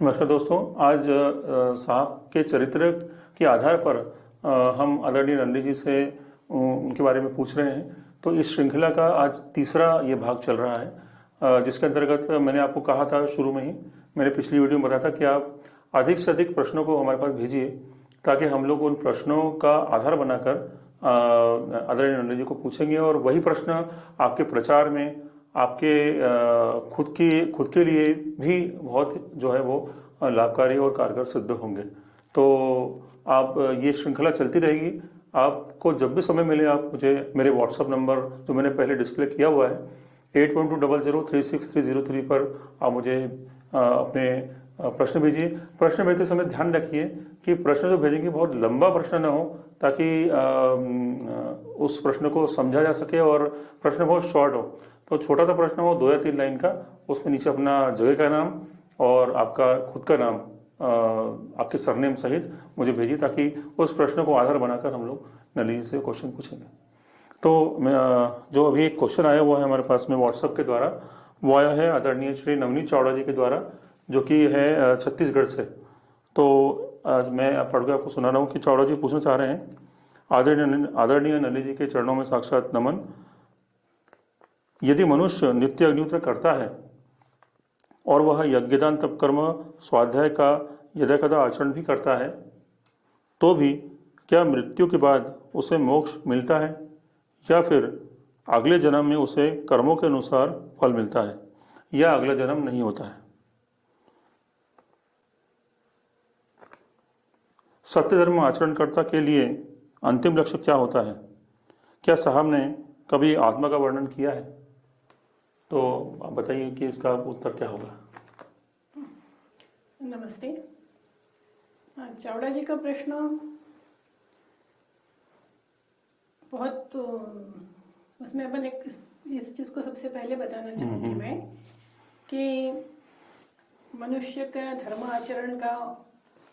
नमस्कार दोस्तों। आज साहब के चरित्र के आधार पर हम आदरणीय नंदी जी से उनके बारे में पूछ रहे हैं। तो इस श्रृंखला का आज तीसरा ये भाग चल रहा है, जिसके अंतर्गत मैंने आपको कहा था शुरू में ही, मैंने पिछली वीडियो में बताया था कि आप अधिक से अधिक प्रश्नों को हमारे पास भेजिए ताकि हम लोग उन प्रश्नों का आधार बनाकर आदरणीय नंदी जी को पूछेंगे और वही प्रश्न आपके प्रचार में, आपके खुद के लिए भी बहुत जो है वो लाभकारी और कारगर सिद्ध होंगे। तो आप ये श्रृंखला चलती रहेगी। आपको जब भी समय मिले आप मुझे मेरे व्हाट्सएप नंबर जो मैंने पहले डिस्प्ले किया हुआ है 8120036303 पर आप मुझे अपने प्रश्न भेजिए। प्रश्न भेजते समय ध्यान रखिए कि प्रश्न जो भेजेंगे बहुत लंबा प्रश्न ना हो, ताकि उस प्रश्न को समझा जा सके और प्रश्न बहुत शॉर्ट हो। तो छोटा सा प्रश्न हो 2 या 3 लाइन का, उसमें नीचे अपना जगह का नाम और आपका खुद का नाम आपके सरनेम सहित मुझे भेजिए, ताकि उस प्रश्न को आधार बनाकर हम लोग नली से क्वेश्चन पूछेंगे। तो मैं जो अभी एक क्वेश्चन आया हुआ है हमारे पास में व्हाट्सएप के द्वारा, वो आया है आदरणीय श्री नवनीत चावड़ा जी के द्वारा, जो कि है छत्तीसगढ़ से। तो आज मैं पढ़ के आपको सुना रहा हूँ कि चावड़ा जी पूछना चाह रहे हैं, आदरणीय नली जी के चरणों में साक्षात नमन। यदि मनुष्य नित्य अग्निहोत्र करता है और वह यज्ञदान तप कर्म स्वाध्याय का यदा कदा आचरण भी करता है, तो भी क्या मृत्यु के बाद उसे मोक्ष मिलता है या फिर अगले जन्म में उसे कर्मों के अनुसार फल मिलता है या अगला जन्म नहीं होता है? सत्य धर्म आचरणकर्ता के लिए अंतिम लक्ष्य क्या होता है? क्या साहब ने कभी आत्मा का वर्णन किया है? तो आप बताइए कि इसका उत्तर क्या होगा। नमस्ते। चावड़ा जी का प्रश्न बहुत, उसमें अपन एक इस चीज को सबसे पहले बताना चाहूंगी मैं कि मनुष्य का धर्म आचरण का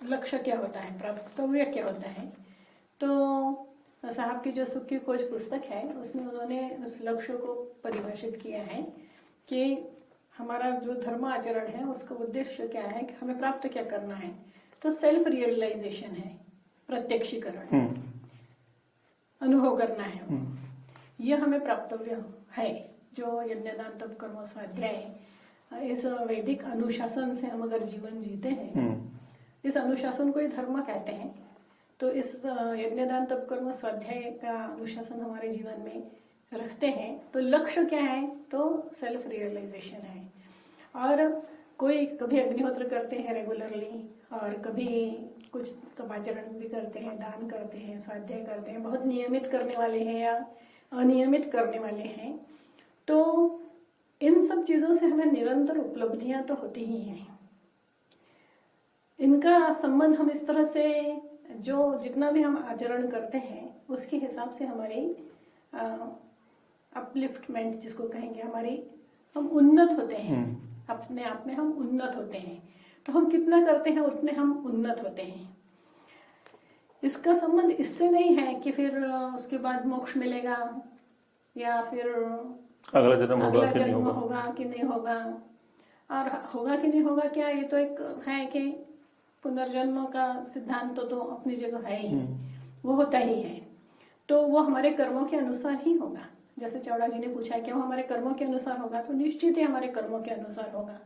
लक्ष्य क्या होता है, प्राप्तव्य क्या होता है। तो साहब की जो सुख की खोज पुस्तक है उसमें उन्होंने उस लक्ष्य को परिभाषित किया है कि हमारा जो धर्म आचरण है उसका उद्देश्य क्या है, कि हमें प्राप्त क्या करना है। तो सेल्फ रियलाइजेशन है, प्रत्यक्षीकरण, अनुभव करना है, यह हमें प्राप्तव्य है। जो यज्ञदान तप कर्म स्वाध्याय, इस वैदिक अनुशासन से हम अगर जीवन जीते हैं, इस अनुशासन को ही धर्म कहते हैं। तो इस यज्ञदान तप कर्म स्वाध्याय का अनुशासन हमारे जीवन में रखते हैं तो लक्ष्य क्या है, तो सेल्फ रियलाइजेशन है। और कोई कभी अग्निहोत्र करते हैं रेगुलरली और कभी कुछ तपाचरण भी करते हैं, दान करते हैं, स्वाध्याय करते हैं, बहुत नियमित करने वाले हैं या अनियमित करने वाले हैं। तो इन सब चीजों से हमें निरंतर उपलब्धियां तो होती ही हैं। इनका संबंध हम इस तरह से, जो जितना भी हम आचरण करते हैं उसके हिसाब से हमारी अपलिफ्टमेंट जिसको कहेंगे, हम उन्नत होते हैं, अपने आप में हम उन्नत होते हैं। तो हम कितना करते हैं उतने हम उन्नत होते हैं। इसका संबंध इससे नहीं है कि फिर उसके बाद मोक्ष मिलेगा या फिर अगला जन्म होगा कि नहीं होगा। और होगा कि नहीं होगा क्या, ये तो एक है कि पुनर्जन्म का सिद्धांत तो अपनी जगह है ही, वो होता ही है। तो वो हमारे कर्मों के अनुसार ही होगा। जैसे चावड़ा जी ने पूछा है कि वो हमारे कर्मों के अनुसार होगा, तो निश्चित ही हमारे कर्मों के अनुसार होगा।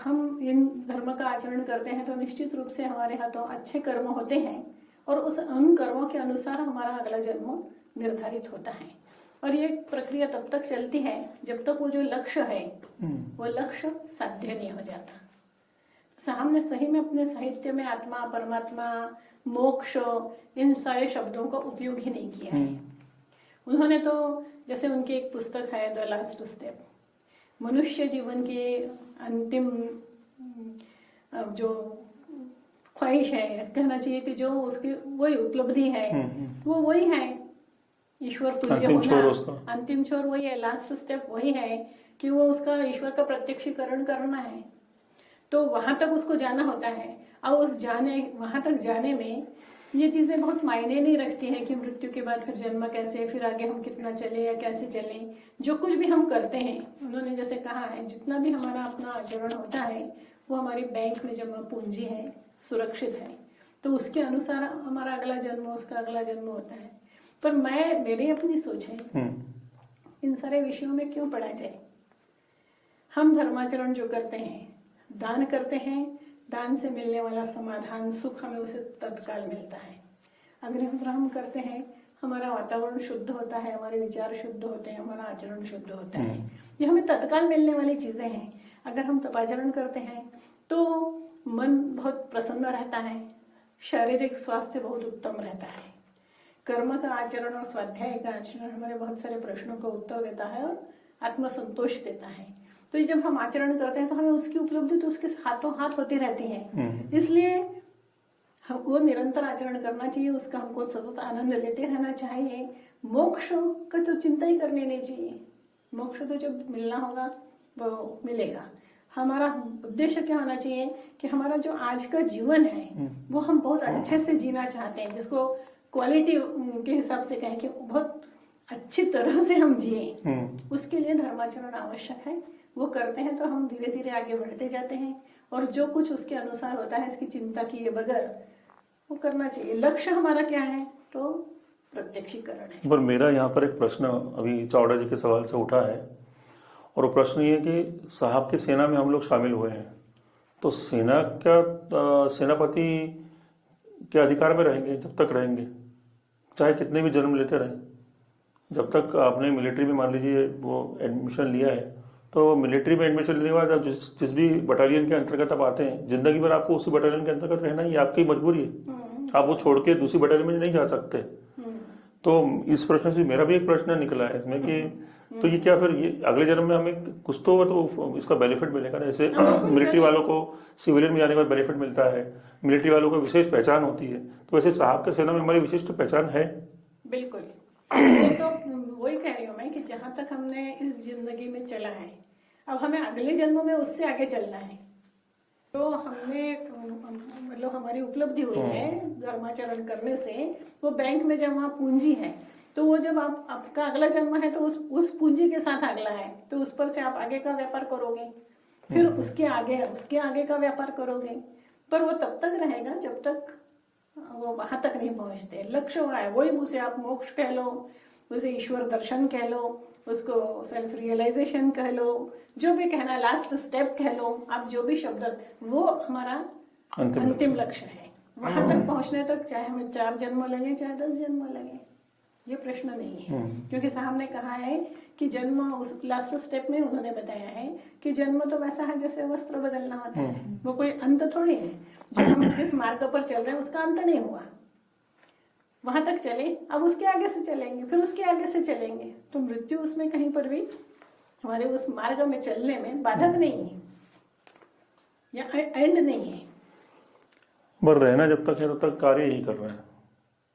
हम इन धर्म का आचरण करते हैं तो निश्चित रूप से हमारे हाथों अच्छे कर्म होते हैं और उन कर्मों के अनुसार हमारा अगला जन्म निर्धारित होता है। और ये प्रक्रिया तब तक चलती है जब तक वो जो लक्ष्य है वो लक्ष्य साध्य नहीं हो जाता। साहब ने सही में अपने साहित्य में आत्मा, परमात्मा, मोक्ष, इन सारे शब्दों का उपयोग ही नहीं किया है। उन्होंने तो, जैसे उनकी एक पुस्तक है द लास्ट स्टेप, मनुष्य जीवन की अंतिम जो ख्वाहिश है, कहना चाहिए कि जो उसकी वही उपलब्धि है, वो वही है, ईश्वर तुल्य होना। अंतिम छोर वही है, लास्ट स्टेप वही है कि वो उसका ईश्वर का प्रत्यक्षीकरण करना है। तो वहां तक उसको जाना होता है। और वहां तक जाने में ये चीजें बहुत मायने नहीं रखती है कि मृत्यु के बाद फिर जन्म कैसे, फिर आगे हम कितना चले या कैसे चले। जो कुछ भी हम करते हैं, उन्होंने जैसे कहा है, जितना भी हमारा अपना आचरण होता है वो हमारी बैंक में जमा पूंजी है, सुरक्षित है, तो उसके अनुसार हमारा अगला जन्म, उसका अगला जन्म होता है। पर मेरी अपनी सोच है, इन सारे विषयों में क्यों पढ़ा जाए। हम धर्माचरण जो करते हैं, दान करते हैं, दान से मिलने वाला समाधान, सुख हमें उसे तत्काल मिलता है। अग्निहोत्र हम करते हैं, हमारा वातावरण शुद्ध होता है, हमारे विचार शुद्ध होते हैं, हमारा आचरण शुद्ध होता है। ये हमें तत्काल मिलने वाली चीजें हैं। अगर हम तपाचरण करते हैं तो मन बहुत प्रसन्न रहता है, शारीरिक स्वास्थ्य बहुत उत्तम रहता है, कर्म का आचरण और स्वाध्याय का आचरण हमारे बहुत सारे प्रश्नों का उत्तर देता है और आत्मसंतोष देता है। तो जब हम आचरण करते हैं तो हमें उसकी उपलब्धि तो उसके हाथों हाथ होती रहती है। इसलिए हम वो निरंतर आचरण करना चाहिए, उसका हमको सतत आनंद लेते रहना चाहिए। मोक्ष का तो चिंता ही करनी नहीं चाहिए। मोक्ष तो जब मिलना होगा वो मिलेगा। हमारा उद्देश्य क्या होना चाहिए कि हमारा जो आज का जीवन है वो हम बहुत अच्छे से जीना चाहते हैं, जिसको क्वालिटी के हिसाब से कहें कि बहुत अच्छी तरह से हम जिए। उसके लिए धर्माचरण आवश्यक है। वो करते हैं तो हम धीरे धीरे आगे बढ़ते जाते हैं, और जो कुछ उसके अनुसार होता है इसकी चिंता किए बगैर वो करना चाहिए। लक्ष्य हमारा क्या है, तो प्रत्यक्षीकरण है। पर मेरा यहाँ पर एक प्रश्न अभी चावड़ा जी के सवाल से उठा है, और वो प्रश्न ये कि साहब की सेना में हम लोग शामिल हुए हैं, तो सेना क्या सेनापति के अधिकार में रहेंगे जब तक रहेंगे, चाहे कितने भी जन्म लेते रहें। जब तक आपने मिलिट्री में मान लीजिए वो एडमिशन लिया है, तो मिलिट्री में एडमिशन लेने के बाद आप जिस भी बटालियन के अंतर्गत आप आते हैं, जिंदगी भर आपको उसी बटालियन के अंतर्गत रहना ही आपकी मजबूरी है। आप वो छोड़ के दूसरी बटालियन में नहीं जा सकते। तो इस प्रश्न से मेरा भी एक प्रश्न निकला है इसमें कि तो ये क्या फिर ये अगले जन्म में हमें कुछ तो इसका बेनिफिट मिलेगा ना। जैसे मिलिट्री वालों को सिविलियन में जाने का बेनिफिट मिलता है, मिलिट्री वालों को विशेष पहचान होती है, तो वैसे साहब के सेना में हमारी विशिष्ट पहचान है। बिल्कुल, तो वही कह रही हूँ मैं कि जहां तक हमने इस जिंदगी में चला है, अब हमें अगले जन्म में उससे आगे चलना है। तो हमने मतलब हमारी उपलब्धि हुई है धर्माचरण करने से, वो बैंक में जमा पूंजी है, तो वो जब आपका अगला जन्म है तो उस पूंजी के साथ अगला है, तो उस पर से आप आगे का व्यापार करोगे, फिर उसके आगे का व्यापार करोगे। पर वो तब तक रहेगा जब तक वो वहां तक नहीं पहुंचते। लक्ष्य हुआ है, वही उसे आप मोक्ष कह लो, उसे ईश्वर दर्शन कह लो, उसको सेल्फ रियलाइजेशन कह लो, जो भी कहना, लास्ट स्टेप कह लो आप, जो भी शब्द, वो हमारा अंतिम लक्ष्य है। वहां तक पहुंचने तक चाहे हमें 4 जन्म लगे चाहे 10 जन्म लगे, ये प्रश्न नहीं है। क्योंकि साहब ने कहा है कि जन्म, उस लास्ट स्टेप में उन्होंने बताया है कि जन्म तो वैसा है जैसे वस्त्र बदलना होता है, वो कोई अंत थोड़ी है। जो हम जिस मार्ग पर चल रहे हैं उसका अंत नहीं हुआ, वहां तक चले, अब उसके आगे से चलेंगे, फिर उसके आगे से चलेंगे, तो मृत्यु उसमें कहीं पर भी हमारे उस मार्ग में चलने में बाधक नहीं है या एंड नहीं है। पर रहना जब तक है तब तक कार्य ही कर रहे हैं।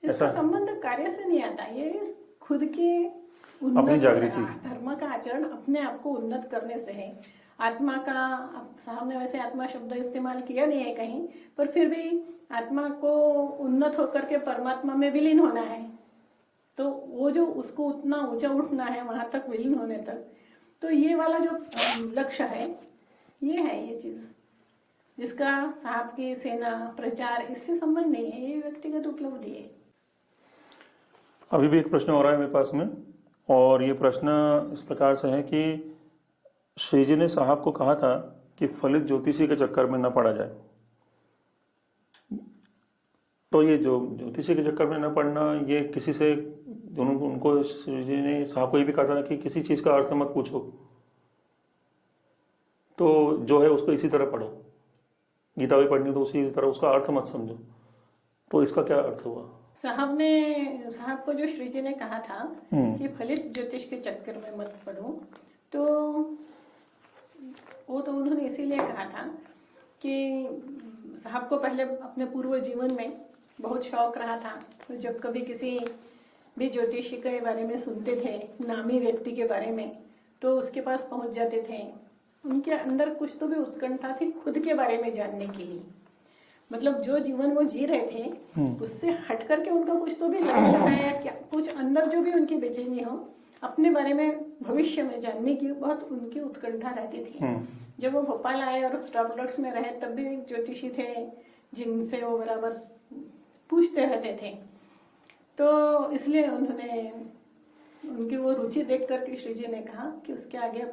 इसका संबंध कार्य से नहीं आता, ये खुद के अपनी जागृति, धर्म का आचरण अपने आप को उन्नत करने से है। आत्मा का, साहब ने वैसे आत्मा शब्द इस्तेमाल किया नहीं है कहीं, पर फिर भी आत्मा को उन्नत होकर के परमात्मा में विलीन होना है, तो वो जो उसको उतना ऊंचा उठना है वहां तक विलीन होने तक, तो ये वाला जो लक्ष्य है, ये चीज जिसका साहब की सेना प्रचार इससे संबंध नहीं है, ये व्यक्तिगत उपलब्धि है। अभी भी एक प्रश्न हो रहा है मेरे पास में, और ये प्रश्न इस प्रकार से है कि श्री जी ने साहब को कहा था कि फलित ज्योतिषी के चक्कर में न पड़ा जाए, तो ये जो ज्योतिषी के चक्कर में न पड़ना, ये किसी से उनको श्री जी ने साहब को ये भी कहा था कि किसी चीज का अर्थ मत पूछो, तो जो है उसको इसी तरह पढ़ो, गीता भी पढ़नी तो उसी तरह उसका अर्थ मत समझो, तो इसका क्या अर्थ हुआ? साहब को जो श्री जी ने कहा था कि फलित ज्योतिष के चक्कर में मत पड़ो, तो वो तो उन्होंने इसीलिए कहा था कि साहब को पहले अपने पूर्व जीवन में बहुत शौक रहा था, तो जब कभी किसी भी ज्योतिषी के बारे में सुनते थे, नामी व्यक्ति के बारे में, तो उसके पास पहुंच जाते थे। उनके अंदर कुछ तो भी उत्कंठा थी खुद के बारे में जानने के लिए, मतलब जो जीवन वो जी रहे थे उससे हट करके उनका कुछ तो भी लक्ष्य है या क्या, कुछ अंदर जो भी उनकी बेचैनी हो अपने बारे में भविष्य में जानने की बहुत उनकी उत्कंठा रहती थी। जब वो भोपाल आए और स्टाफ वर्क्स में रहे तब भी एक ज्योतिषी थे जिनसे वो बराबर पूछते रहते थे। तो इसलिए उन्होंने उनकी वो रुचि देख करके श्री जी ने कहा कि उसके आगे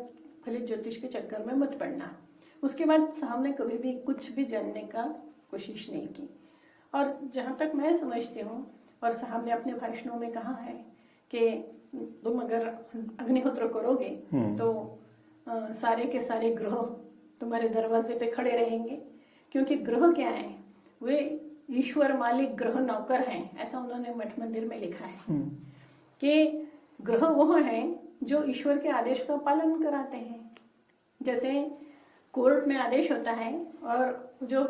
फलित ज्योतिष के चक्कर में मत पड़ना। उसके बाद साहब ने कभी भी कुछ भी जानने का कोशिश नहीं की। और जहाँ तक मैं समझती हूँ, और साहब ने अपने भाषणों में कहा है कि तुम अगर अग्निहोत्र करोगे तो सारे के सारे ग्रह तुम्हारे दरवाजे पे खड़े रहेंगे, क्योंकि ग्रह क्या है, वे ईश्वर मालिक ग्रह नौकर हैं, ऐसा उन्होंने मठ मंदिर में लिखा है कि ग्रह वो हैं जो ईश्वर के आदेश का पालन कराते हैं। जैसे कोर्ट में आदेश होता है और जो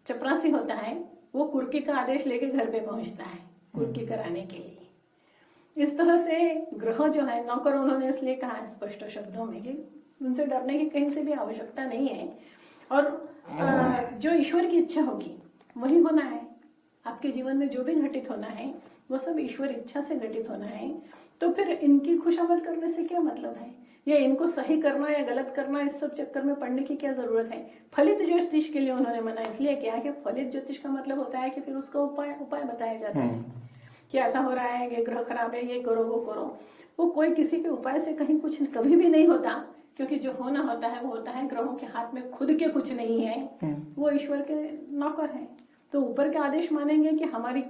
चपरासी होता है वो कुर्की का आदेश लेके घर पे पहुंचता है कुर्की कराने के लिए। इस तरह से ग्रह जो है नौकर, उन्होंने इसलिए कहा है स्पष्ट शब्दों में कि उनसे डरने की कहीं से भी आवश्यकता नहीं है, और जो ईश्वर की इच्छा होगी वही होना है। आपके जीवन में जो भी घटित होना है वो सब ईश्वर इच्छा से घटित होना है। तो फिर इनकी खुशामद करने से क्या मतलब है, या इनको सही करना या गलत करना, इस सब चक्कर में पड़ने की क्या जरूरत है। फलित ज्योतिष के लिए उन्होंने मना इसलिए किया कि फलित ज्योतिष का मतलब होता है कि फिर उसका उपाय बताया जाता है कि ऐसा हो रहा है कि ग्रह खराब है, ये करो वो करो। वो कोई किसी के उपाय से कहीं कुछ कभी भी नहीं होता, क्योंकि जो होना होता है वो होता है। ग्रहों के हाथ में खुद के कुछ नहीं है, वो ईश्वर के नौकर है। तो ऊपर के आदेश मानेंगे कि हमारी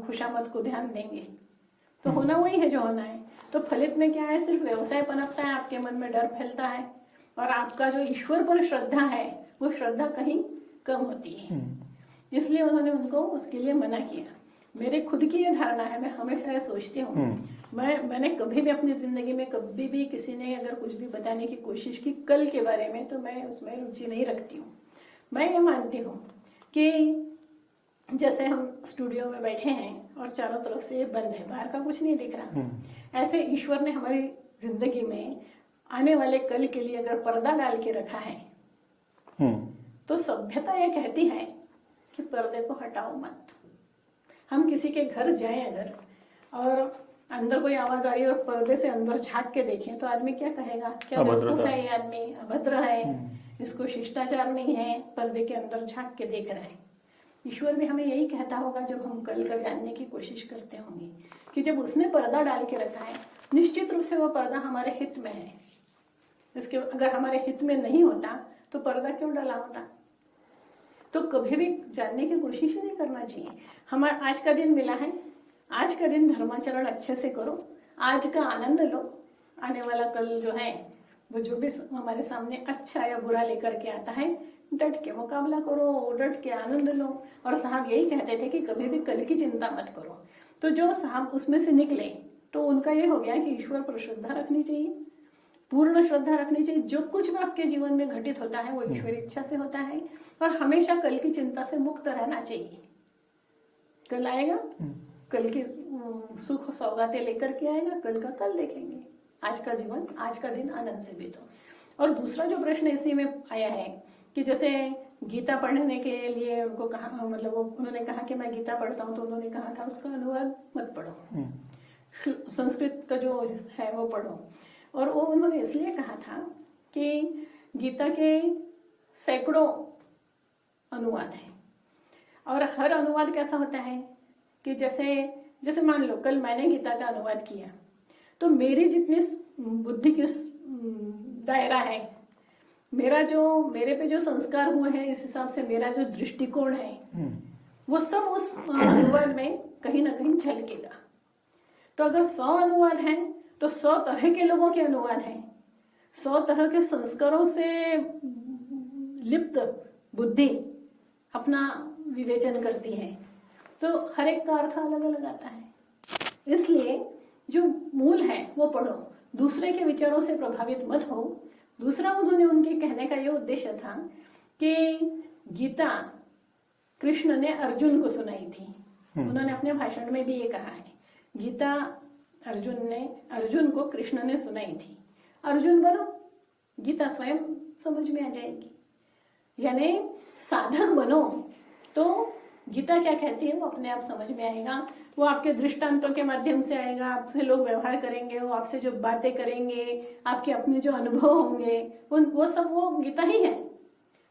खुशामद को ध्यान देंगे, तो होना वही है जो होना है। तो फलित में क्या है, सिर्फ व्यवसाय पनपता है, आपके मन में डर फैलता है, और आपका जो ईश्वर पर श्रद्धा है वो श्रद्धा कहीं कम होती है। इसलिए उन्होंने उनको उसके लिए मना किया। मेरे खुद की ये धारणा है, मैं हमेशा सोचती हूँ, मैंने कभी भी अपनी जिंदगी में कभी भी किसी ने अगर कुछ भी बताने की कोशिश की कल के बारे में, तो मैं उसमें रुचि नहीं रखती हूँ। मैं ये मानती हूँ कि जैसे हम स्टूडियो में बैठे हैं और चारों तरफ से बंद है, बाहर का कुछ नहीं दिख रहा, ऐसे ईश्वर ने हमारी जिंदगी में आने वाले कल के लिए अगर पर्दा डाल के रखा है, तो सभ्यता ये कहती है कि पर्दे को हटाओ मत। हम किसी के घर जाएं अगर, और अंदर कोई आवाज आ रही है और पर्दे से अंदर झांक के देखें, तो आदमी क्या कहेगा, क्या बेवकूफ है ये आदमी, अभद्र है, इसको शिष्टाचार नहीं है, पर्दे के अंदर झांक के देख रहे हैं। ईश्वर भी हमें यही कहता होगा जब हम कल का जानने की कोशिश करते होंगे, कि जब उसने पर्दा डाल के रखा है, निश्चित रूप से वो पर्दा हमारे हित में है। इसके अगर हमारे हित में नहीं होता तो पर्दा क्यों डाला होता। तो कभी भी जानने की कोशिश ही नहीं करना चाहिए। हमारा आज का दिन मिला है, आज का दिन धर्माचरण अच्छे से करो, आज का आनंद लो। आने वाला कल जो है वो जो भी हमारे सामने अच्छा या बुरा लेकर के आता है, डट के मुकाबला करो, डट के आनंद लो। और साहब यही कहते थे कि कभी भी कल की चिंता मत करो। तो जो साहब उसमें से निकले, तो उनका ये हो गया कि ईश्वर पर श्रद्धा रखनी चाहिए, पूर्ण श्रद्धा रखनी चाहिए। जो कुछ भी आपके जीवन में घटित होता है वो ईश्वर इच्छा से होता है, और हमेशा कल की चिंता से मुक्त रहना चाहिए। कल आएगा, कल की सुख सौगातें लेकर के आएगा, कल का कल देखेंगे। आज का जीवन, आज का दिन आनंद से बीतो। और दूसरा जो प्रश्न इसी में आया है कि जैसे गीता पढ़ने के लिए उनको कहा, मतलब उन्होंने कहा कि मैं गीता पढ़ता हूँ, तो उन्होंने कहा था उसका अनुवाद मत पढ़ो, संस्कृत का जो है वो पढ़ो। और वो उन्होंने इसलिए कहा था कि गीता के सैकड़ों अनुवाद हैं, और हर अनुवाद कैसा होता है कि जैसे मान लो कल मैंने गीता का अनुवाद किया, तो मेरी जितनी बुद्धि की दायरा है, मेरे पे जो संस्कार हुए हैं, इस हिसाब से मेरा जो दृष्टिकोण है, वो सब उस अनुवाद में कहीं ना कहीं झलकेगा। तो अगर 100 अनुवाद हैं तो 100 तरह के लोगों के अनुवाद हैं, 100 तरह के संस्कारों से लिप्त बुद्धि अपना विवेचन करती है, तो हर एक का अर्थ अलग अलग आता है। इसलिए जो मूल है वो पढ़ो, दूसरे के विचारों से प्रभावित मत हो। दूसरा, उन्होंने उनके कहने का ये उद्देश्य था कि गीता कृष्ण ने अर्जुन को सुनाई थी। उन्होंने अपने भाषण में भी ये कहा है, गीता अर्जुन को कृष्ण ने सुनाई थी। अर्जुन बनो, गीता स्वयं समझ में आ जाएगी। यानी साधक बनो तो गीता क्या कहती है वो अपने आप समझ में आएगा। वो आपके दृष्टांतों के माध्यम से आएगा, आपसे लोग व्यवहार करेंगे, वो आपसे जो बातें करेंगे, आपके अपने जो अनुभव होंगे, वो सब वो गीता ही है।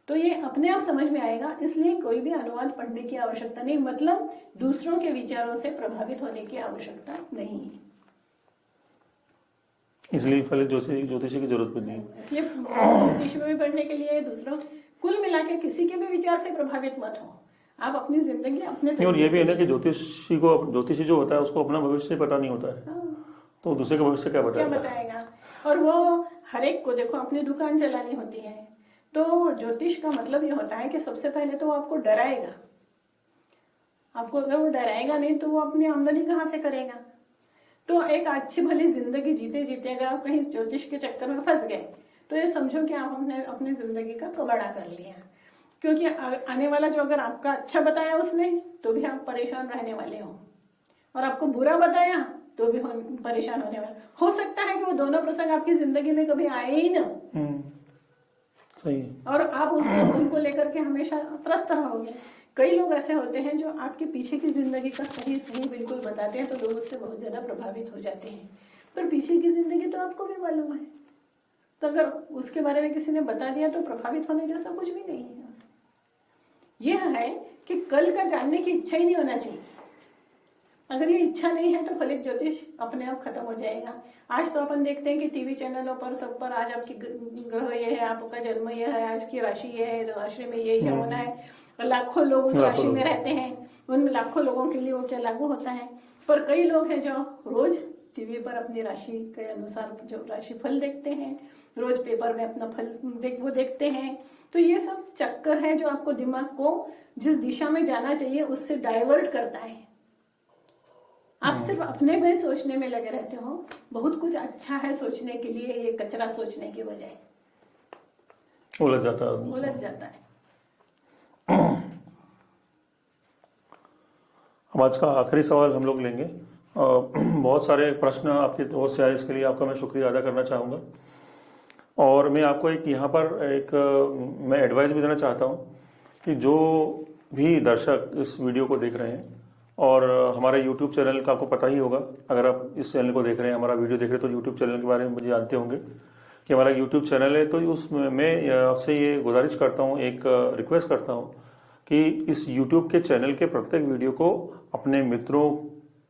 तो ये अपने आप समझ में आएगा, इसलिए कोई भी अनुवाद पढ़ने की आवश्यकता नहीं, मतलब दूसरों के विचारों से प्रभावित होने की आवश्यकता नहीं है। इसलिए फलित ज्योतिषी की जरूरत भी नहीं है। इसलिए ज्योतिष में भी पढ़ने के लिए दूसरों, कुल मिला के किसी के भी विचार से प्रभावित मत हो, आप अपनी जिंदगी अपने और ये भी है ना कि ज्योतिषी जो होता है उसको अपना भविष्य पता नहीं होता है। तो दूसरे का भविष्य क्या बताएगा। और वो हर एक को देखो अपनी दुकान चलानी होती है, तो ज्योतिष का मतलब ये होता है कि सबसे पहले तो वो आपको डराएगा। आपको अगर वो डराएगा नहीं तो वो अपनी आमदनी कहाँ से करेगा। तो एक अच्छी भली जिंदगी जीते जीते अगर आप कहीं ज्योतिष के चक्कर में फंस गए तो ये समझो कि आप अपनी जिंदगी का कबाड़ा कर लिया, क्योंकि आने वाला जो अगर आपका अच्छा बताया उसने तो भी आप परेशान रहने वाले हो, और आपको बुरा बताया तो भी परेशान होने वाले हो सकता है कि वो दोनों प्रसंग आपकी जिंदगी में कभी आए ही ना। सही। और आप उनको लेकर के हमेशा त्रस्त रहोगे। कई लोग ऐसे होते हैं जो आपके पीछे की जिंदगी का सही बिल्कुल बताते हैं, तो लोग उससे बहुत ज्यादा प्रभावित हो जाते हैं, पर पीछे की जिंदगी तो आपको भी मालूम है, तो अगर उसके बारे में किसी ने बता दिया तो प्रभावित होने जैसा कुछ भी नहीं है उसमें। यह है कि कल का जानने की इच्छा ही नहीं होना चाहिए। अगर ये इच्छा नहीं है तो फलित ज्योतिष अपने आप खत्म हो जाएगा। आज तो अपन देखते हैं कि टीवी चैनलों पर सब पर आज आपकी ग्रह ये है, आपका जन्म ये है, आज की राशि ये है, राशि में यही होना है, और लाखों लोग उस राशि में रहते हैं, उन लाखों लोगों के लिए वो क्या लागू होता है। पर कई लोग हैं जो रोज टीवी पर अपनी राशि के अनुसार जो राशि फल देखते हैं, रोज पेपर में अपना फल वो देखते हैं। तो ये सब चक्कर है जो आपको दिमाग को जिस दिशा में जाना चाहिए उससे डाइवर्ट करता है। आप सिर्फ अपने में सोचने में लगे रहते हो। बहुत कुछ अच्छा है सोचने के लिए, ये कचरा सोचने की बजाय उलझ जाता है। अब आज का आखिरी सवाल हम लोग लेंगे। बहुत सारे प्रश्न आपकी ओर से आए, इसके लिए आपका मैं शुक्रिया अदा करना चाहूँगा। और मैं आपको यहाँ पर मैं एडवाइस भी देना चाहता हूँ कि जो भी दर्शक इस वीडियो को देख रहे हैं, और हमारा YouTube चैनल का आपको पता ही होगा, अगर आप इस चैनल को देख रहे हैं, हमारा वीडियो देख रहे हैं, तो YouTube चैनल के बारे में मुझे जानते होंगे कि हमारा YouTube चैनल है। तो उसमें मैं आपसे ये गुजारिश करता हूँ, एक रिक्वेस्ट करता हूँ कि इस YouTube के चैनल के प्रत्येक वीडियो को अपने मित्रों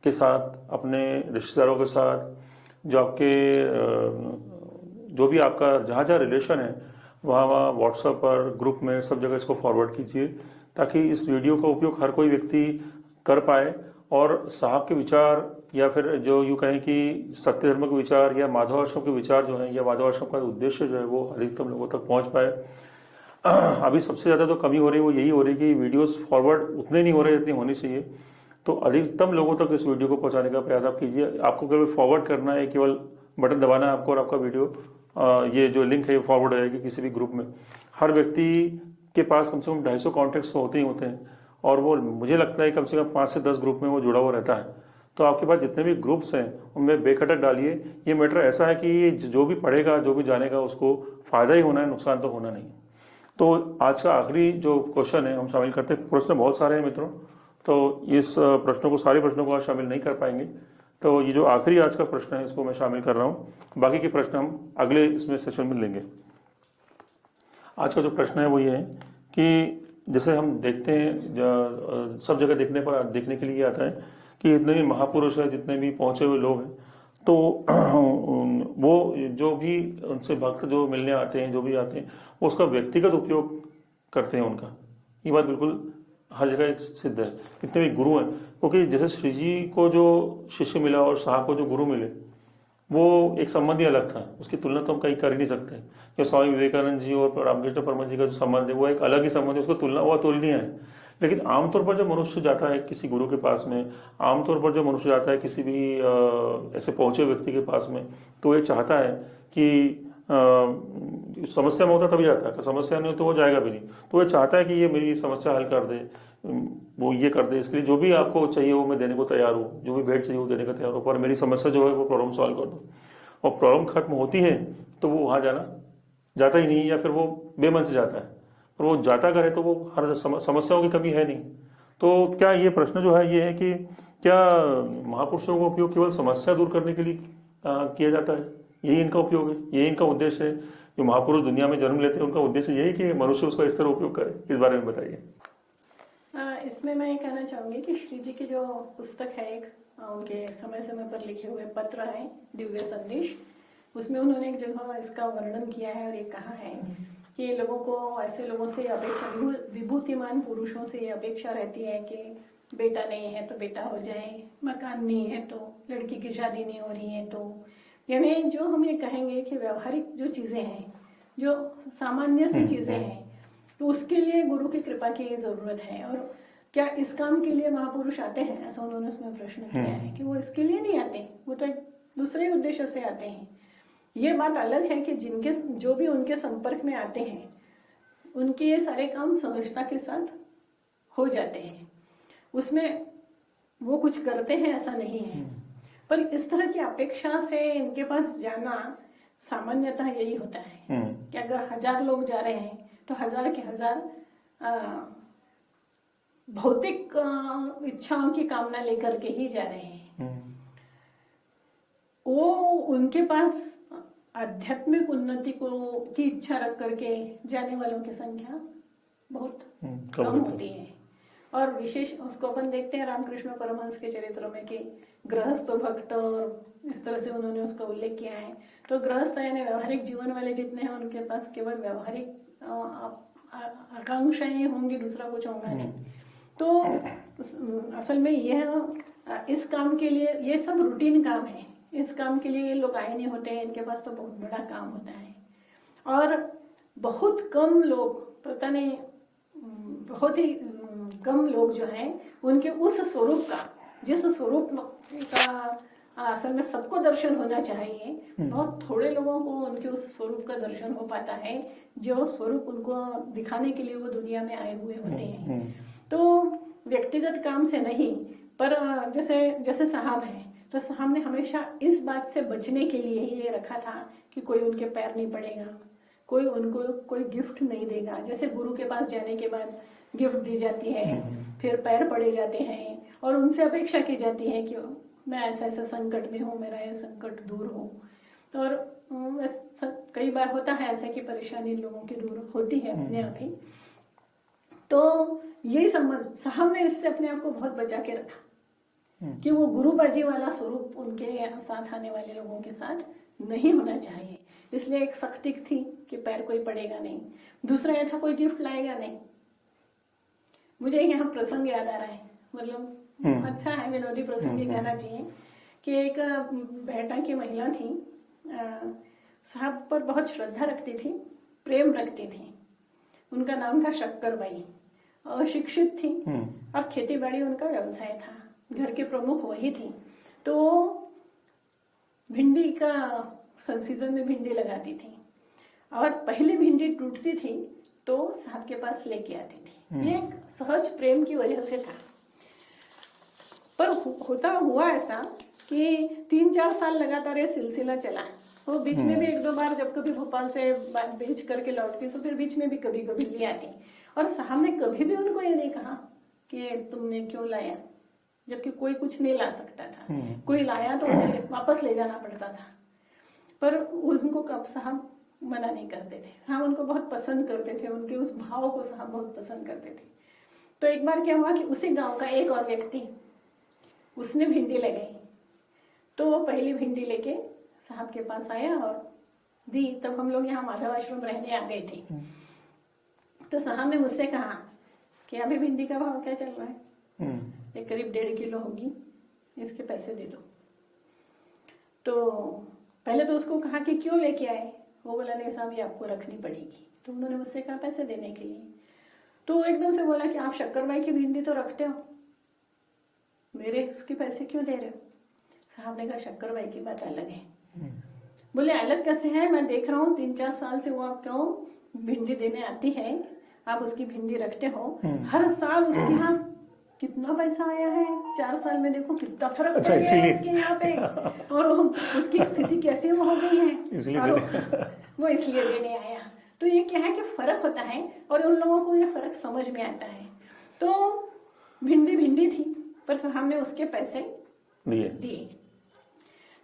के साथ, अपने रिश्तेदारों के साथ, जो भी आपका जहाँ जहाँ रिलेशन है वहाँ व्हाट्सएप पर, ग्रुप में, सब जगह इसको फॉरवर्ड कीजिए, ताकि इस वीडियो का उपयोग हर कोई व्यक्ति कर पाए और साहब के विचार, या फिर जो यूँ कहें कि सत्य धर्म के विचार या माधव आश्रम के विचार जो हैं, या माधव आश्रम का उद्देश्य जो है वो अधिकतम लोगों तक पहुंच पाए। अभी सबसे ज़्यादा तो कमी हो रही है वो यही हो रही है कि वीडियोस फॉरवर्ड उतने नहीं हो रहे जितनी होनी चाहिए। तो अधिकतम लोगों तक इस वीडियो को पहुँचाने का प्रयास आप कीजिए। आपको केवल फॉरवर्ड करना है, केवल बटन दबाना है आपको, और आपका वीडियो ये जो लिंक है फॉरवर्ड हो जाएगी किसी भी ग्रुप में। हर व्यक्ति के पास कम से कम 250 कॉन्टेक्ट्स तो होते ही होते हैं, और वो मुझे लगता है कम से कम 5 से 10 ग्रुप में वो जुड़ा हुआ रहता है। तो आपके पास जितने भी ग्रुप्स हैं उनमें बेखटक डालिए। ये मैटर ऐसा है कि जो भी पढ़ेगा, जो भी जानेगा, उसको फायदा ही होना है, नुकसान तो होना नहीं। तो आज का आखिरी जो क्वेश्चन है हम शामिल करते हैं। प्रश्न बहुत सारे हैं मित्रों, तो इस सारे प्रश्नों को आज शामिल नहीं कर पाएंगे। तो ये जो आखिरी आज का प्रश्न है इसको मैं शामिल कर रहा हूँ, बाकी के प्रश्न हम अगले इसमें सेशन में लेंगे। आज का जो प्रश्न है वो ये है कि जैसे हम देखते हैं, सब जगह देखने के लिए आता है कि जितने भी महापुरुष हैं, जितने भी पहुंचे हुए लोग हैं, तो वो जो भी उनसे भक्त जो मिलने आते हैं, जो भी आते हैं, वो उसका व्यक्तिगत उपयोग करते हैं उनका। ये बात बिल्कुल हर जगह सिद्ध है। जितने भी गुरु हैं, क्योंकि जैसे श्री जी को जो शिष्य मिला और साहब को जो गुरु मिले, वो एक संबंध ही अलग था, उसकी तुलना तो हम कहीं कर ही नहीं सकते। जो स्वामी विवेकानंद जी और रामकृष्ण परमहंस जी का जो संबंध है वो एक अलग ही संबंध है, उसको तुलना वो अतुलनीय है। लेकिन आमतौर पर जब मनुष्य जाता है किसी गुरु के पास में, आमतौर पर जो मनुष्य जाता है किसी भी ऐसे पहुंचे व्यक्ति के पास में, तो ये चाहता है कि समस्या में होता तभी जाता है, समस्या नहीं हो तो वो जाएगा भी नहीं। तो वो चाहता है कि ये मेरी समस्या हल कर दे, वो ये कर दे, इसके लिए जो भी आपको चाहिए वो मैं देने को तैयार हूँ, जो भी भेंट चाहिए वो देने को तैयार हूँ, पर मेरी समस्या जो है वो प्रॉब्लम सॉल्व कर दो। और प्रॉब्लम खत्म होती है तो वो वहाँ जाता ही नहीं, या फिर वो बेमन से जाता है। पर वो जाता करे तो वो हर समस्याओं की कमी है नहीं, तो क्या ये प्रश्न जो है ये है कि क्या महापुरुषों का उपयोग केवल समस्या दूर करने के लिए किया जाता है, यही इनका उपयोग है, यही इनका उद्देश्य है? जो महापुरुष दुनिया में जन्म लेते हैं उनका उद्देश्य यही कि मनुष्य उसका इस तरह उपयोग करे, इस बारे में बताइए। इसमें मैं ये कहना चाहूंगी कि श्री जी की जो पुस्तक है एक उनके समय समय पर लिखे हुए पत्र है दिव्य संदेश, उसमें उन्होंने एक जगह इसका वर्णन किया है और ये कहा है कि लोगों को, ऐसे लोगों से अपेक्षा, विभूतिमान पुरुषों से अपेक्षा रहती है कि बेटा नहीं है तो बेटा हो जाए, मकान नहीं है तो, लड़की की शादी नहीं हो रही है तो, यानी जो हम ये कहेंगे कि व्यवहारिक जो चीजें हैं, जो सामान्य सी चीजें हैं, तो उसके लिए गुरु की कृपा की जरूरत है। और क्या इस काम के लिए महापुरुष आते हैं, ऐसा उन्होंने उसमें प्रश्न किया है कि वो इसके लिए नहीं आते, वो तो एक दूसरे उद्देश्य से आते हैं। ये बात अलग है कि जिनके, जो भी उनके संपर्क में आते हैं उनके ये सारे काम सहजता के साथ हो जाते हैं, उसमें वो कुछ करते हैं ऐसा नहीं है। पर इस तरह की अपेक्षा से इनके पास जाना सामान्यतः यही होता है कि अगर 1000 लोग जा रहे हैं तो 1000 के 1000 भौतिक इच्छाओं की कामना लेकर के ही जा रहे हैं। वो उनके पास आध्यात्मिक उन्नति को की इच्छा रख करके जाने वालों की संख्या बहुत कम होती है। और विशेष उसको अपन देखते हैं रामकृष्ण परमहंस के चरित्र में कि गृहस्थ भक्त, और इस तरह से उन्होंने उसका उल्लेख किया है। तो गृहस्थ यानी व्यवहारिक जीवन वाले जितने हैं उनके पास केवल व्यवहारिक आकांक्षाएं होंगी, दूसरा कुछ होगा नहीं। तो असल में यह इस काम के लिए, ये सब रूटीन काम है, इस काम के लिए ये लोग आए नहीं होते हैं, इनके पास तो बहुत बड़ा काम होता है। और बहुत कम लोग, पता नहीं बहुत ही कम लोग जो हैं उनके उस स्वरूप का, जिस स्वरूप का असल में सबको दर्शन होना चाहिए, बहुत थोड़े लोगों को उनके उस स्वरूप का दर्शन हो पाता है, जो स्वरूप उनको दिखाने के लिए वो दुनिया में आए हुए होते हैं। तो व्यक्तिगत काम से नहीं, पर जैसे साहब हैं, तो साहब ने हमेशा इस बात से बचने के लिए ही ये रखा था कि कोई उनके पैर नहीं पड़ेगा, कोई उनको कोई गिफ्ट नहीं देगा। जैसे गुरु के पास जाने के बाद गिफ्ट दी जाती है, फिर पैर पड़े जाते हैं और उनसे अपेक्षा की जाती है कि मैं ऐसा ऐसा संकट में हूँ, मेरा यह संकट दूर हो। तो और कई बार होता है ऐसे कि परेशानी लोगों की दूर होती है अपने आप ही। तो यही संबंध साहब ने इससे अपने आप को बहुत बचा के रखा कि वो गुरुबाजी वाला स्वरूप उनके साथ आने वाले लोगों के साथ नहीं होना चाहिए। इसलिए एक सख्ती थी कि पैर कोई पड़ेगा नहीं। दूसरा यह था कोई गिफ्ट लाएगा नहीं। मुझे यहाँ प्रसंग याद आ रहा है, मतलब अच्छा है, विनोदी प्रसंग ही कहना चाहिए कि एक बेटा की महिला थी, साहब पर बहुत श्रद्धा रखती थी, प्रेम रखती थी। उनका नाम था शक्करबाई, और शिक्षित थी और खेती बाड़ी उनका व्यवसाय था, घर के प्रमुख वही थी। तो भिंडी का सीजन में भिंडी लगाती थी, और पहले भिंडी टूटती थी तो साहब के पास लेके आती थी। ये एक सहज प्रेम की वजह से था। पर हुआ ऐसा कि 3-4 साल लगातार ये सिलसिला चला। वो बीच में भी 1-2 बार जब कभी भोपाल से बेच करके लौटती तो फिर बीच में भी कभी कभी ले आती, और साहब ने कभी भी उनको ये नहीं कहा कि तुमने क्यों लाया, जबकि कोई कुछ नहीं ला सकता था। कोई लाया तो उसे वापस ले जाना पड़ता था, पर उनको कब साहब मना नहीं करते थे। साहब उनको बहुत पसंद करते थे, उनके उस भाव को साहब बहुत पसंद करते थे। तो एक बार क्या हुआ कि उसी गांव का एक और व्यक्ति, उसने भिंडी लगाई, तो वो पहली भिंडी लेके साहब के पास आया और दी। तब हम लोग यहाँ माधव आश्रम रहने आ गए थे। तो साहब ने मुझसे कहा कि अभी भिंडी का भाव क्या चल रहा है? ये करीब 1.5 किलो होगी, इसके पैसे दे दो। तो पहले तो उसको कहा कि क्यों लेके आए? वो बोला नहीं साहब, ये आपको रखनी पड़ेगी। तो उन्होंने मुझसे कहा पैसे देने के लिए। तो एकदम से बोला कि आप शक्करबाई की भिंडी तो रखते हो, मेरे इसके पैसे क्यों दे रहे हो? साहब ने कहा शक्करबाई की बात अलग है। बोले अलग कैसे है? मैं देख रहा हूँ 3-4 साल से वो आप क्यों भिंडी देने आती है, आप उसकी भिंडी रखते हो, हर साल उसके यहाँ कितना पैसा आया है, 4 साल में देखो कितना फर्क पड़ गया है इसके यहाँ पे, और उसकी स्थिति कैसे हो गई है, वो इसलिए देने आया। तो ये क्या है कि फर्क होता है और उन लोगों को ये फर्क समझ में आता है। तो भिंडी भिंडी थी, पर साहब ने उसके पैसे दिए।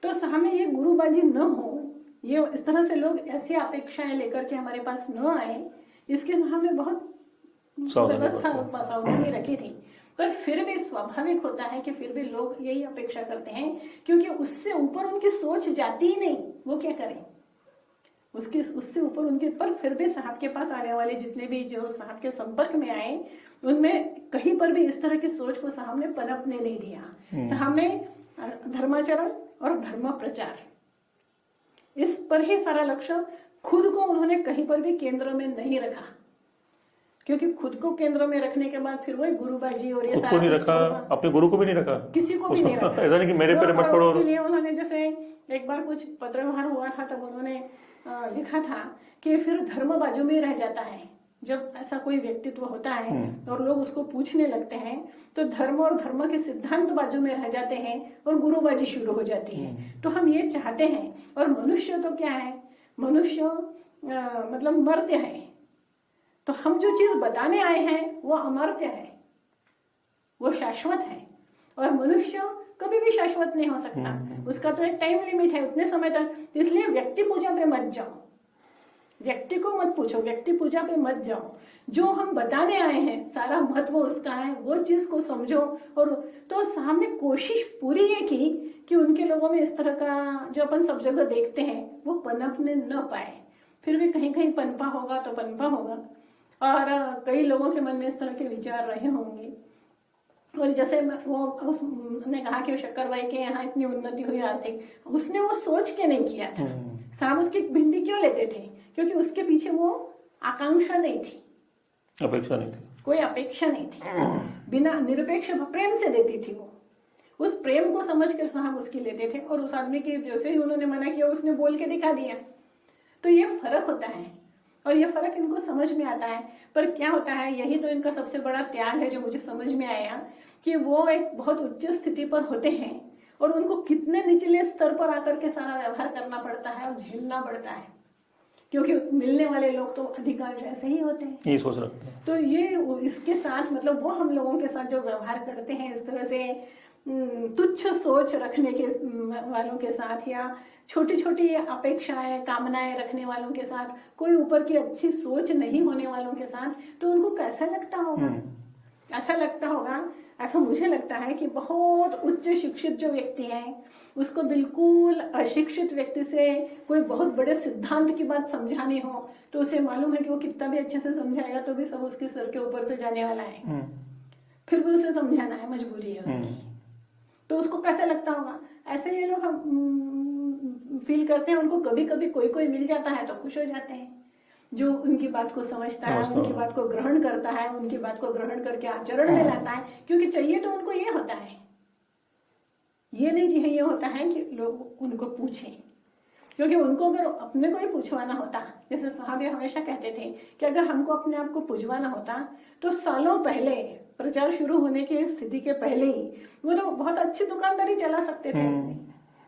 तो साहब ने ये गुरुबाजी न हो, ये इस तरह से लोग ऐसी अपेक्षाएं लेकर के हमारे पास न आए, इसके साहब ने बहुत व्यवस्था सावधानी रखी थी। पर फिर भी स्वाभाविक होता है कि फिर भी लोग यही अपेक्षा करते हैं, क्योंकि उससे ऊपर उनकी सोच जाती ही नहीं, वो क्या करें उससे ऊपर उनके। पर फिर भी साहब के पास आने वाले जितने भी जो साहब के संपर्क में आए, उनमें कहीं पर भी इस तरह की सोच को साहब ने पनपने नहीं दिया। साहब ने धर्माचरण और धर्म प्रचार, इस पर ही सारा लक्ष्य, खुद को उन्होंने कहीं पर भी केंद्र में नहीं रखा, क्योंकि खुद को केंद्र में रखने के बाद फिर वही गुरुबाजी और ये सारा नहीं रखा, अपने गुरु को भी नहीं रखा, किसी को भी नहीं रखा। ऐसा नहीं कि मेरे पे मत पड़ो। उसके लिए उन्होंने, जैसे एक बार कुछ पत्र व्यवहार हुआ था, तब उन्होंने लिखा था कि फिर धर्म बाजू में रह जाता है। जब ऐसा कोई व्यक्तित्व होता है और लोग उसको पूछने लगते हैं, तो धर्म और धर्म के सिद्धांत बाजू में रह जाते हैं और गुरुबाजी शुरू हो जाती है। तो हम ये चाहते हैं, और मनुष्य तो क्या है, मनुष्य मतलब मर्त्य है, तो हम जो चीज बताने आए हैं वो अमर्त्य है, वो शाश्वत है। और मनुष्य कभी भी शाश्वत नहीं हो सकता, उसका तो एक टाइम लिमिट है, उतने समय तक। इसलिए व्यक्ति पूजा पे मत जाओ, व्यक्ति को मत पूछो, व्यक्ति पूजा पे मत जाओ। जो हम बताने आए हैं सारा महत्व उसका है, वो चीज को समझो। और तो सामने कोशिश पूरी ये की कि उनके लोगों में इस तरह का जो अपन सब जगह देखते हैं वो पनपने न पाए। फिर भी कहीं कहीं पनपा होगा तो पनपा होगा, और कई लोगों के मन में इस तरह के विचार रहे होंगे। और जैसे वो उसने कहा कि शक्करबाई के यहाँ इतनी उन्नति हुई आर्थिक, उसने वो सोच के नहीं किया था। साहब उसकी भिंडी क्यों लेते थे? क्योंकि उसके पीछे वो आकांक्षा नहीं थी, अपेक्षा नहीं थी, कोई अपेक्षा नहीं थी, बिना निरपेक्ष प्रेम से देती थी वो। उस प्रेम को समझ कर साहब उसकी लेते थे, और उस आदमी के जैसे ही उन्होंने मना किया उसने बोल के दिखा दिया। तो ये फर्क होता है, और ये फर्क इनको समझ में आता है। पर क्या होता है, यही तो इनका सबसे बड़ा त्याग है जो मुझे समझ में आया, कि वो एक बहुत उच्च स्थिति पर होते हैं और उनको कितने निचले स्तर पर आकर के सारा व्यवहार करना पड़ता है और झेलना पड़ता है, क्योंकि मिलने वाले लोग तो अधिकांश ऐसे ही होते हैं, ये सोच रखते हैं। तो ये इसके साथ मतलब वो हम लोगों के साथ जो व्यवहार करते हैं इस तरह से तुच्छ सोच रखने के वालों के साथ, या छोटी छोटी अपेक्षाएं कामनाएं रखने वालों के साथ, कोई ऊपर की अच्छी सोच नहीं होने वालों के साथ, तो उनको कैसा लगता होगा? ऐसा लगता होगा, ऐसा मुझे लगता है कि बहुत उच्च शिक्षित जो व्यक्ति है उसको बिल्कुल अशिक्षित व्यक्ति से कोई बहुत बड़े सिद्धांत की बात समझानी हो तो उसे मालूम है कि वो कितना भी अच्छे से समझाएगा तो भी सब उसके सर के ऊपर से जाने वाला है, फिर भी उसे समझाना है, मजबूरी है उसकी। तो उसको कैसा लगता होगा? ऐसे ये लोग हम फील करते हैं। उनको कभी कभी कोई कोई मिल जाता है तो खुश हो जाते हैं, जो उनकी बात को समझता है, उनकी बात को ग्रहण करता है, उनकी बात को ग्रहण करके आचरण में लाता है, क्योंकि चाहिए तो उनको ये होता है, ये नहीं चाहिए होता है कि लोग उनको पूछें। क्योंकि उनको अगर अपने को ही पूछवाना होता, जैसे साहब ये हमेशा कहते थे कि अगर हमको अपने आप को पूछवाना होता तो सालों पहले, प्रचार शुरू होने की स्थिति के पहले ही वो तो बहुत अच्छी दुकानदारी चला सकते थे।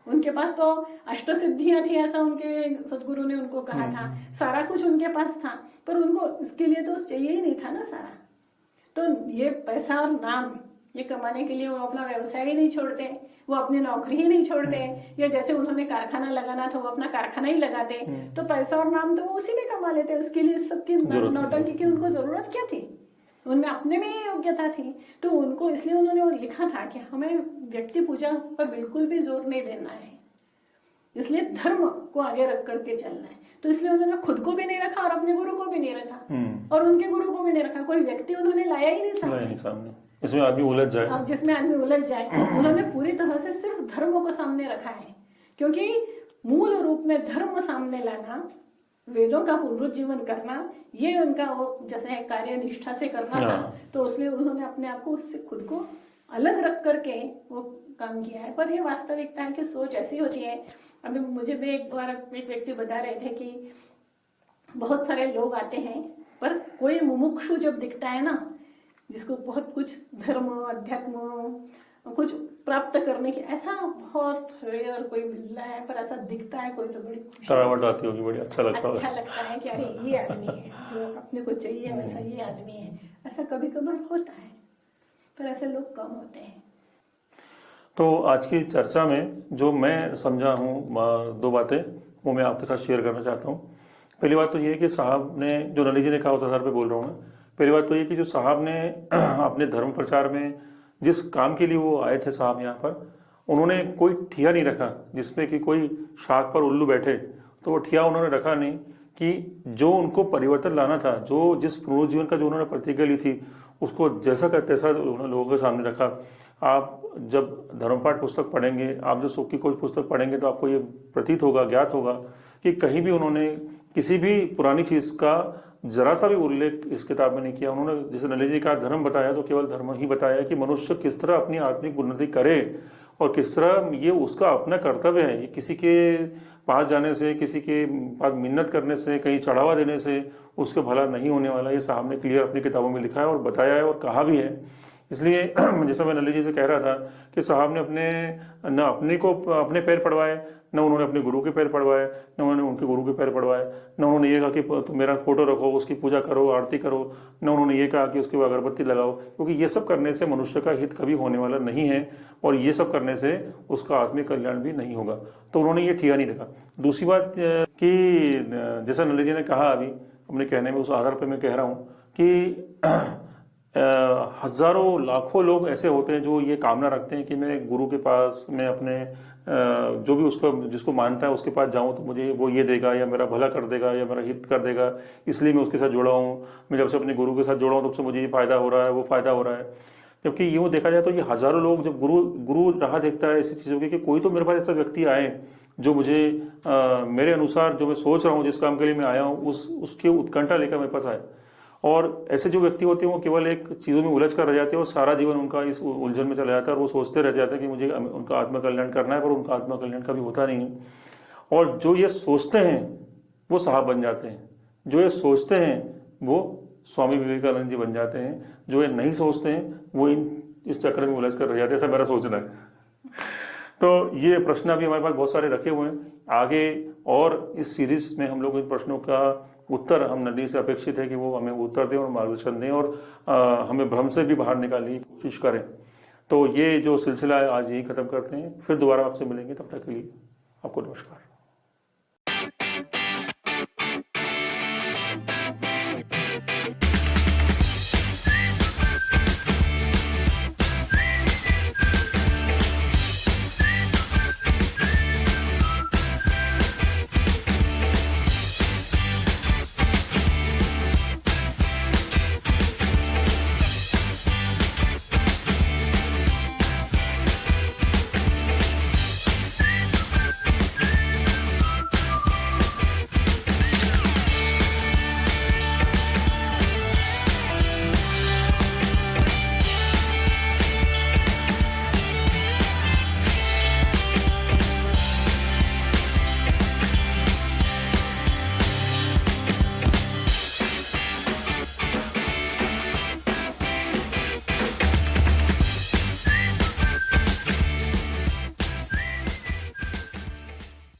उनके पास तो अष्ट सिद्धियां थी, ऐसा उनके सदगुरु ने उनको कहा था, सारा कुछ उनके पास था, पर उनको इसके लिए तो चाहिए ही नहीं था ना सारा। तो ये पैसा और नाम ये कमाने के लिए वो अपना व्यवसाय ही नहीं छोड़ते, वो अपनी नौकरी ही नहीं छोड़ते, या जैसे उन्होंने कारखाना लगाना था वो अपना कारखाना ही लगाते, तो पैसा और नाम तो वो उसी में कमा लेते। उसके लिए सबकी नौटंकी की उनको जरूरत क्या थी? उनमें अपने में ही योग्यता थी। तो उनको इसलिए उन्होंने वो लिखा था कि हमें व्यक्ति पूजा पर बिल्कुल भी जोर नहीं देना है, इसलिए धर्म को आगे रख करके चलना है। तो इसलिए उन्होंने खुद को भी नहीं रखा और अपने गुरु को भी नहीं रखा और उनके गुरु को भी नहीं रखा, कोई व्यक्ति उन्होंने लाया ही नहीं सामने इसमें आदमी उलझ जाए। अब जिसमें आदमी उलझ जाए, उन्होंने पूरी तरह से सिर्फ धर्म को सामने रखा है, क्योंकि मूल रूप में धर्म सामने लाना, वेदों का पुनरुज्जीवन करना, ये उनका वो जैसे कार्य निष्ठा से करना था। तो उसने उन्होंने अपने आप को उससे खुद को अलग रख करके वो काम किया है। पर ये वास्तविकता है कि सोच ऐसी होती है। अभी मुझे भी एक बार एक व्यक्ति बता रहे थे कि बहुत सारे लोग आते हैं, पर कोई मुमुक्षु जब दिखता है ना, जिसको बहुत कुछ धर्म अध्यात्म कुछ प्राप्त करने की, ऐसा बहुत रेयर कोई मिल रहा है, पर ऐसा दिखता है कोई तो बड़ी तरावट आती होगी, बड़ी अच्छा लगता है कि अरे ये आदमी है जो अपने को चाहिए, वैसा ये आदमी है, ऐसा कभी कभार होता है। पर ऐसे लोग कम होते हैं। तो आज की चर्चा में जो मैं समझा हूँ 2 बातें वो मैं आपके साथ शेयर करना चाहता हूँ। पहली बात तो ये है कि साहब ने जो नली जी ने कहा उस आधार पे बोल रहा हूँ मैं। पहली बात तो ये कि जो साहब ने अपने धर्म प्रचार में जिस काम के लिए वो आए थे साहब यहाँ पर, उन्होंने कोई ठिया नहीं रखा जिसमें कि कोई शाख पर उल्लू बैठे। तो वो ठिया उन्होंने रखा नहीं कि जो उनको परिवर्तन लाना था, जो जिस पुनर्जीवन का जो उन्होंने प्रतिज्ञा ली थी उसको जैसा का तैसा उन्होंने लोगों के सामने रखा। आप जब धर्मपाठ पुस्तक पढ़ेंगे, आप जो सुख की कोई पुस्तक पढ़ेंगे तो आपको ये प्रतीत होगा, ज्ञात होगा कि कहीं भी उन्होंने किसी भी पुरानी चीज का जरा सा भी उल्लेख इस किताब में नहीं किया। उन्होंने जैसे नली जी का धर्म बताया तो केवल धर्म ही बताया कि मनुष्य किस तरह अपनी आत्मिक उन्नति करे और किस तरह ये उसका अपना कर्तव्य है। ये किसी के पास जाने से, किसी के पास मिन्नत करने से, कहीं चढ़ावा देने से उसके भला नहीं होने वाला, ये साहब ने क्लियर अपनी किताबों में लिखा है और बताया है और कहा भी है। इसलिए जैसा मैं नली जी से कह रहा था कि साहब ने अपने न अपने को अपने पैर पड़वाए, न उन्होंने अपने गुरु के पैर पड़वाए, न उन्होंने उनके गुरु के पैर पड़वाए, न उन्होंने ये कहा कि तुम मेरा फोटो रखो, उसकी पूजा करो, आरती करो, न उन्होंने ये कहा कि उसके ऊपर अगरबत्ती लगाओ, क्योंकि ये सब करने से मनुष्य का हित कभी होने वाला नहीं है और ये सब करने से उसका आत्मिक कल्याण भी नहीं होगा। तो उन्होंने ये ठिया नहीं रखा। दूसरी बात कि जैसा नली जी ने कहा अभी अपने कहने में, उस आधार पर मैं कह रहा हूँ कि हजारों लाखों लोग ऐसे होते हैं जो ये कामना रखते हैं कि मैं गुरु के पास, मैं अपने जो भी उसको जिसको मानता है उसके पास जाऊं तो मुझे वो ये देगा या मेरा भला कर देगा या मेरा हित कर देगा, इसलिए मैं उसके साथ जुड़ा हूँ। मैं जब से अपने गुरु के साथ जुड़ा हूँ तब से मुझे ये फायदा हो रहा है, वो फायदा हो रहा है। जबकि यूँ देखा जाए तो ये हजारों लोग, जब गुरु राह देखता है ऐसी चीज़ों की कि कोई तो मेरे पास ऐसा व्यक्ति आए जो मुझे मेरे अनुसार जो मैं सोच रहा हूँ, जिस काम के लिए मैं आया हूँ, उसकी उत्कंठा लेकर मेरे पास आए। और ऐसे जो व्यक्ति होते हैं वो केवल एक चीज़ों में उलझ कर रह जाते हैं और सारा जीवन उनका इस उलझन में चला जाता है और वो सोचते रह जाते हैं कि मुझे उनका आत्मकल्याण करना है, पर उनका आत्मकल्याण कभी होता नहीं है। और जो ये सोचते हैं वो साहब बन जाते हैं, जो ये सोचते हैं वो स्वामी विवेकानंद जी बन जाते हैं, जो ये नहीं सोचते हैं वो इस चक्कर में उलझ कर रह जाते हैं। ऐसा मेरा सोचना है। तो ये प्रश्न अभी हमारे पास बहुत सारे रखे हुए हैं। आगे और इस सीरीज में हम लोग इन प्रश्नों का उत्तर हम नदी से अपेक्षित है कि वो हमें उत्तर दें और मार्गदर्शन दें और हमें भ्रम से भी बाहर निकालने की कोशिश करें। तो ये जो सिलसिला है आज यही खत्म करते हैं, फिर दोबारा आपसे मिलेंगे। तब तक के लिए आपको नमस्कार।